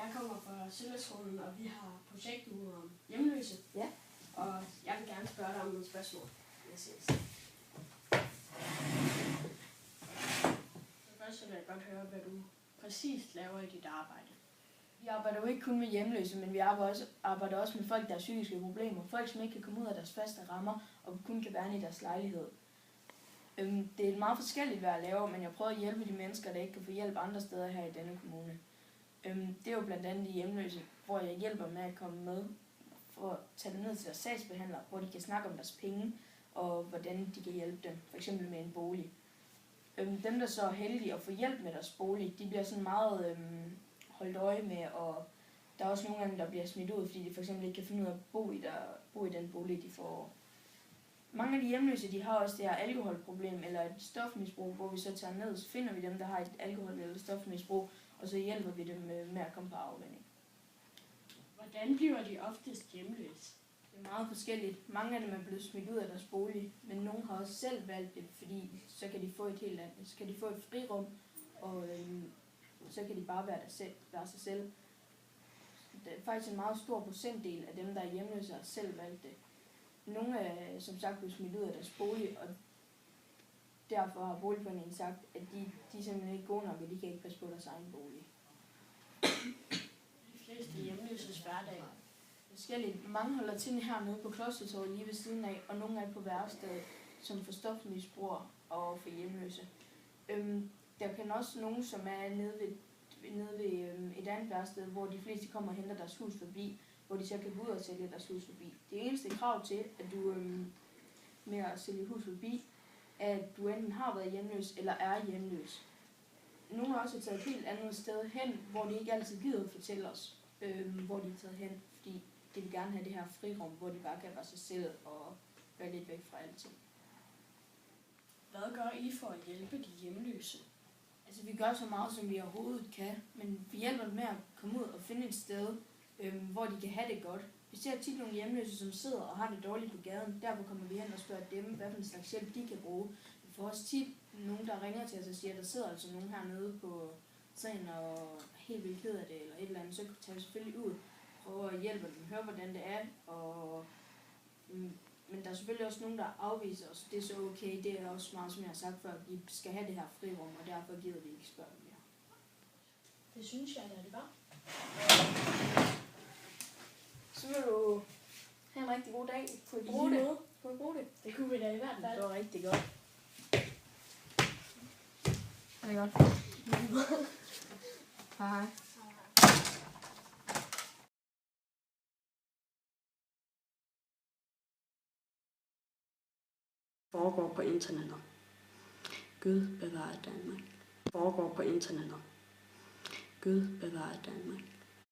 Jeg kommer fra Sønderskolen, og vi har projektuge om hjemløse. Ja. Og jeg vil gerne spørge dig om nogle spørgsmål. Først vil jeg godt høre, hvad du præcis laver i dit arbejde. Vi arbejder jo ikke kun med hjemløse, men vi arbejder også med folk, der har psykiske problemer. Folk, som ikke kan komme ud af deres faste rammer og kun kan være i deres lejlighed. Det er meget forskelligt, hvad jeg laver, men jeg prøver at hjælpe de mennesker, der ikke kan få hjælp andre steder her i denne kommune. Det er jo blandt andet de hjemløse, hvor jeg hjælper med at komme med for at tage dem ned til deres sagsbehandler, hvor de kan snakke om deres penge og hvordan de kan hjælpe dem, f.eks. med en bolig. Dem, der så er heldige at få hjælp med deres bolig, de bliver sådan meget holdt øje med, og der er også nogle af dem, der bliver smidt ud, fordi de f.eks. ikke kan finde ud af at bo i den bolig, de får. Mange af de hjemløse, de har også det her alkoholproblem eller et stofmisbrug, hvor vi så tager ned, så finder vi dem, der har et alkohol- eller stofmisbrug, og så hjælper vi dem med at komme på afvænning. Hvordan bliver de oftest hjemløse? Det er meget forskelligt. Mange af dem er blevet smidt ud af deres bolig, men nogle har også selv valgt det, fordi så kan de få et helt andet. Så kan de få et frirum, og så kan de bare være sig selv. Det er faktisk en meget stor procentdel af dem, der er hjemløse, har selv valgt det. Nogle er som sagt blevet smidt ud af deres bolig, og derfor har boligforeningen sagt, at de er simpelthen ikke gode nok, og de kan ikke passe på deres egen bolig. De fleste hjemløses hverdag. Forskelligt. Mange holder til hernede på Klostertorvet lige ved siden af, og nogle er på værkstedet, som får stofmisbrugere og for hjemløse. Der kan også nogen, som er nede ved et andet værsted, hvor de fleste kommer og henter deres hus forbi, hvor de så kan gå ud og sælge deres hus forbi. Det eneste krav til, at du med at sælge hus forbi, at du enten har været hjemløs eller er hjemløs. Nogle har også taget et helt andet sted hen, hvor de ikke altid gider at fortælle os, hvor de er taget hen, fordi de vil gerne have det her frirum, hvor de bare kan være sig selv og være lidt væk fra alting. Hvad gør I for at hjælpe de hjemløse? Altså, vi gør så meget, som vi overhovedet kan, men vi hjælper dem med at komme ud og finde et sted, hvor de kan have det godt. Vi ser tit nogle hjemløse, som sidder og har det dårligt på gaden. Derfor kommer vi hen og spørger dem, hvad for en slags hjælp de kan bruge. Vi får også tit nogen, der ringer til os og siger, at der sidder altså nogen hernede på sagen og er helt vildt ked af det, eller et eller andet. Så tager vi selvfølgelig ud, prøver at hjælpe dem, høre hvordan det er, men der er selvfølgelig også nogen, der afviser os. Det er så okay, det er også meget, som jeg har sagt før, at vi skal have det her frirum, og derfor gider vi ikke spørge mere. Det synes jeg, at det var. Så vil du have en rigtig god dag. Kunne I bruge det? Kunne I bruge det? Det kunne vi da i hvert fald. Det var rigtig godt. Er det godt? Hej. Foregår på internettet. Gud bevarer Danmark. Foregår på internettet. Gud bevarer Danmark.